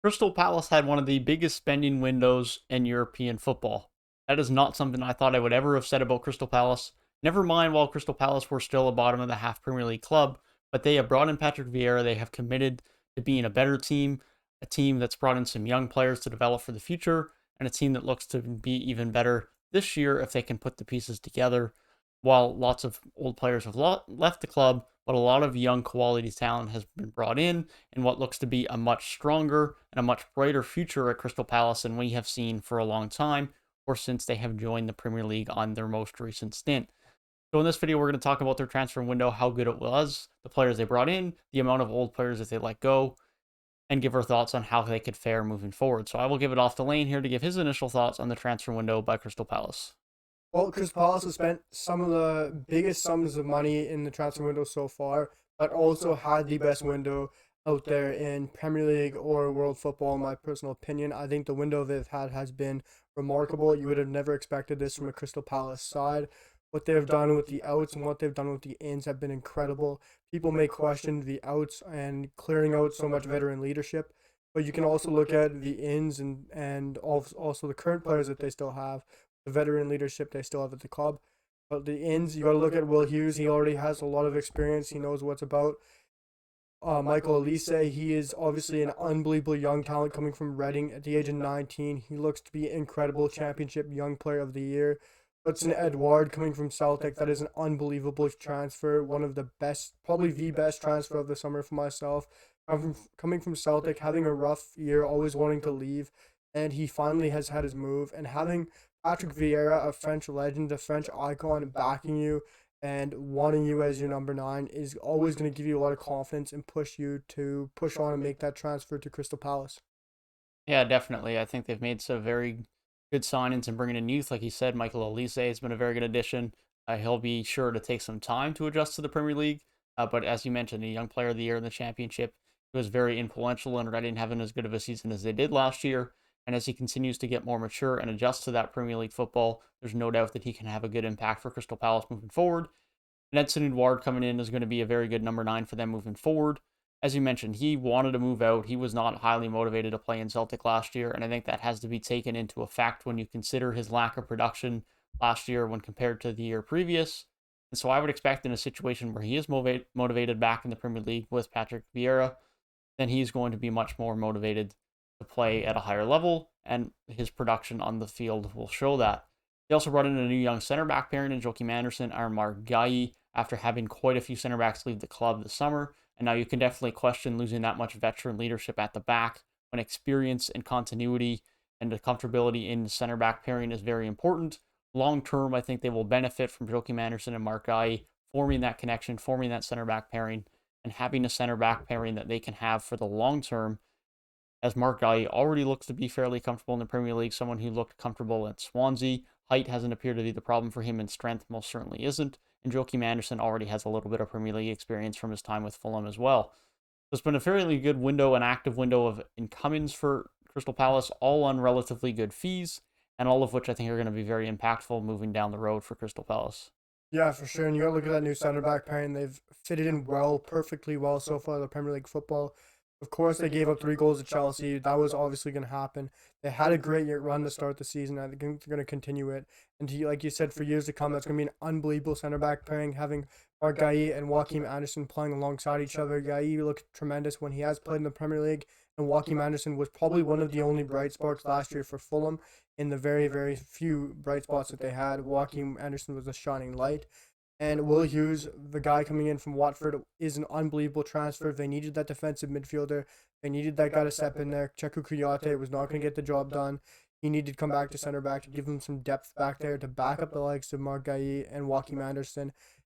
Crystal Palace had one of the biggest spending windows in European football. That is not something I thought I would ever have said about Crystal Palace. Never mind while Crystal Palace were still a bottom of the half Premier League club, but they have brought in Patrick Viera. They have committed to being a better team, a team that's brought in some young players to develop for the future, and a team that looks to be even better this year if they can put the pieces together. While lots of old players have left the club, but a lot of young quality talent has been brought in what looks to be a much stronger and a much brighter future at Crystal Palace than we have seen for a long time or since they have joined the Premier League on their most recent stint. So in this video, we're going to talk about their transfer window, how good it was, the players they brought in, the amount of old players that they let go, and give our thoughts on how they could fare moving forward. So I will give it off to Lane here to give his initial thoughts on the transfer window by Crystal Palace. Well, Crystal Palace has spent some of the biggest sums of money in the transfer window so far, but also had the best window out there in Premier League or world football, in my personal opinion. I think the window they've had has been remarkable. You would have never expected this from a Crystal Palace side. What they've done with the outs and what they've done with the ins have been incredible. People may question the outs and clearing out so much veteran leadership, but you can also look at the ins and also the current players that they still have, the veteran leadership they still have at the club. But the ins, you got to look at Will Hughes. He already has a lot of experience. He knows what's about. Micheal Olise, he is obviously an unbelievable young talent coming from Reading at the age of 19. He looks to be incredible championship young player of the year. Odsonne Edouard coming from Celtic, that is an unbelievable transfer. One of the best, probably the best transfer of the summer for myself. Coming from Celtic, having a rough year, always wanting to leave, and he finally has had his move. And having Patrick Viera, a French legend, a French icon, backing you and wanting you as your number nine is always going to give you a lot of confidence and push you to push on and make that transfer to Crystal Palace. Yeah, definitely. I think they've made some very good signings and bringing in youth. Like you said, Michael Olise has been a very good addition. He'll be sure to take some time to adjust to the Premier League. But as you mentioned, a young player of the year in the championship, he was very influential in Reading having as good of a season as they did last year. And as he continues to get more mature and adjust to that Premier League football, there's no doubt that he can have a good impact for Crystal Palace moving forward. And Odsonne Edouard coming in is going to be a very good number nine for them moving forward. As you mentioned, he wanted to move out. He was not highly motivated to play in Celtic last year, and I think that has to be taken into effect when you consider his lack of production last year when compared to the year previous. And so I would expect in a situation where he is motivated back in the Premier League with Patrick Viera, then he's going to be much more motivated to play at a higher level, and his production on the field will show that. They also brought in a new young center back pairing in Joachim Andersen and Marc Guehi after having quite a few center backs leave the club this summer. And now you can definitely question losing that much veteran leadership at the back when experience and continuity and the comfortability in the center back pairing is very important. Long term, I think they will benefit from Joachim Andersen and Marc Guehi forming that connection, forming that center back pairing, and having a center back pairing that they can have for the long term. As Marc Guehi already looks to be fairly comfortable in the Premier League, someone who looked comfortable at Swansea. Height hasn't appeared to be the problem for him, and strength most certainly isn't. And Joachim Andersen already has a little bit of Premier League experience from his time with Fulham as well. So it's been a fairly good window, an active window of incomings for Crystal Palace, all on relatively good fees, and all of which I think are going to be very impactful moving down the road for Crystal Palace. Yeah, for sure. And you got to look at that new center back pairing. They've fitted in well, perfectly well so far in the Premier League football. Of course, they gave up 3 goals to Chelsea. That was obviously going to happen. They had a great year run to start the season. I think they're going to continue it. And like you said, for years to come, that's going to be an unbelievable center back pairing, having Marc Guehi and Joachim Andersen playing alongside each other. Guehi looked tremendous when he has played in the Premier League, and Joachim Andersen was probably one of the only bright spots last year for Fulham. In the very, very few bright spots that they had, Joachim Andersen was a shining light. And Will Hughes, the guy coming in from Watford, is an unbelievable transfer. They needed that defensive midfielder. They needed that guy to step in there. Cheku Kuyate was not going to get the job done. He needed to come back to center back to give them some depth back there to back up the likes of Marc Guehi and Joachim Andersen.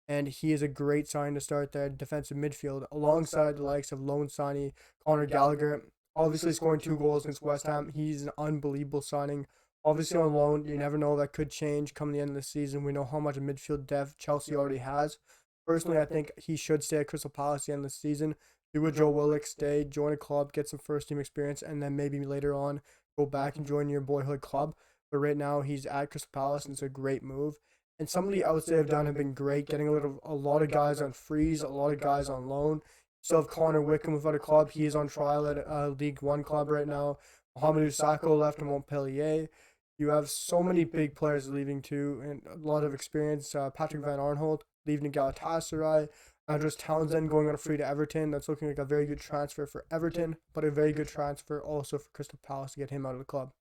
And he is a great sign to start there defensive midfield alongside the likes of lone signing Connor Gallagher. Obviously scoring 2 goals against West Ham. He's an unbelievable signing. Obviously on loan, you never know, that could change come the end of the season. We know how much midfield depth Chelsea already has. Personally, I think he should stay at Crystal Palace at the end of the season. Do a Joe Willock, stay, join a club, get some first team experience, and then maybe later on go back and join your boyhood club. But right now he's at Crystal Palace and it's a great move. And some of the outs they have done have been great, getting a lot of guys on freeze, a lot of guys on loan. Still have Connor Wickham without a club. He is on trial at a League One club right now. Mohamed Sacco left in Montpellier. You have so many big players leaving too, and a lot of experience. Patrick Van Arnholt leaving to Galatasaray. Andros Townsend going on a free to Everton. That's looking like a very good transfer for Everton, but a very good transfer also for Crystal Palace to get him out of the club.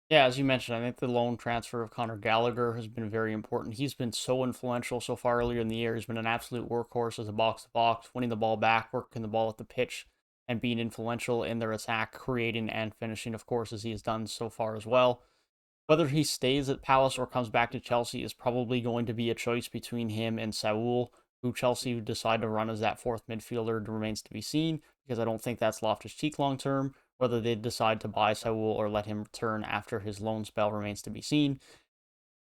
Yeah, as you mentioned, I think the loan transfer of Connor Gallagher has been very important. He's been so influential so far earlier in the year. He's been an absolute workhorse as a box to box, winning the ball back, working the ball at the pitch, and being influential in their attack, creating and finishing, of course, as he has done so far as well. Whether he stays at Palace or comes back to Chelsea is probably going to be a choice between him and Saul, who Chelsea would decide to run as that fourth midfielder remains to be seen, because I don't think that's Loftus-Cheek long term. Whether they decide to buy Saul or let him return after his loan spell remains to be seen.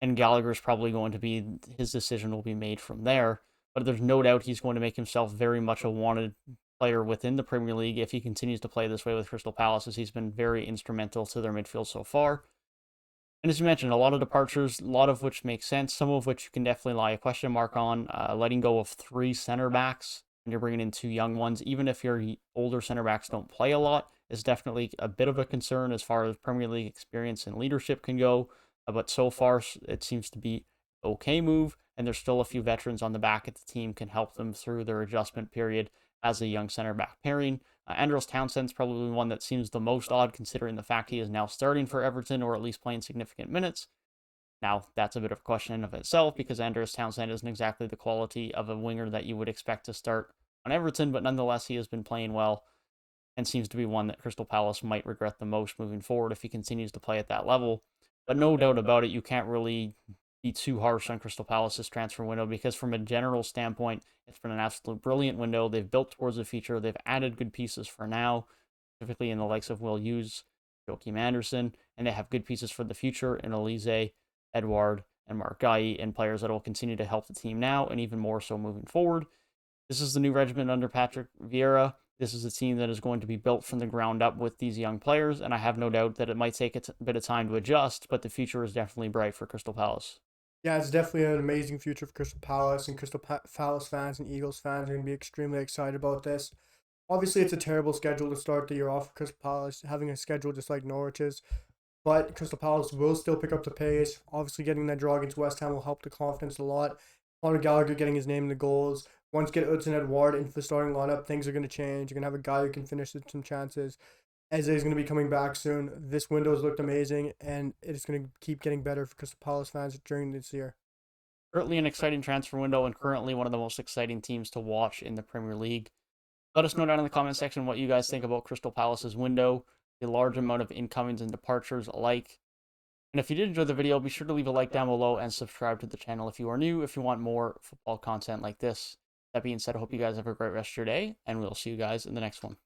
And Gallagher's probably going to be, his decision will be made from there. But there's no doubt he's going to make himself very much a wanted player within the Premier League if he continues to play this way with Crystal Palace, as he's been very instrumental to their midfield so far. And as you mentioned, a lot of departures, a lot of which make sense, some of which you can definitely lie a question mark on. Letting go of 3 center backs and you're bringing in 2 young ones, even if your older center backs don't play a lot, is definitely a bit of a concern as far as Premier League experience and leadership can go. But so far, it seems to be okay move, and there's still a few veterans on the back at the team can help them through their adjustment period as a young center back pairing. Andros Townsend's probably one that seems the most odd, considering the fact he is now starting for Everton, or at least playing significant minutes. Now, that's a bit of a question in of itself, because Andros Townsend isn't exactly the quality of a winger that you would expect to start on Everton, but nonetheless, he has been playing well and seems to be one that Crystal Palace might regret the most moving forward if he continues to play at that level. But no doubt about it, you can't really be too harsh on Crystal Palace's transfer window, because from a general standpoint, it's been an absolute brilliant window. They've built towards the future. They've added good pieces for now, specifically in the likes of Hughes, Joachim Andersen, and they have good pieces for the future in Olise, Edouard, and Marc Guehi, and players that will continue to help the team now and even more so moving forward. This is the new regiment under Patrick Viera. This is a team that is going to be built from the ground up with these young players, and I have no doubt that it might take a bit of time to adjust, but the future is definitely bright for Crystal Palace. Yeah, it's definitely an amazing future for Crystal Palace, and Palace fans and Eagles fans are going to be extremely excited about this. Obviously, it's a terrible schedule to start the year off for Crystal Palace, having a schedule just like Norwich's, but Crystal Palace will still pick up the pace. Obviously, getting that draw against West Ham will help the confidence a lot. Connor Gallagher getting his name in the goals. Once you get Odsonne Edouard into the starting lineup, things are going to change. You're going to have a guy who can finish with some chances. Eze is going to be coming back soon. This window has looked amazing, and it's going to keep getting better for Crystal Palace fans during this year. Currently an exciting transfer window, and currently one of the most exciting teams to watch in the Premier League. Let us know down in the comment section what you guys think about Crystal Palace's window, the large amount of incomings and departures alike. And if you did enjoy the video, be sure to leave a like down below and subscribe to the channel if you are new, if you want more football content like this. That being said, I hope you guys have a great rest of your day, and we'll see you guys in the next one.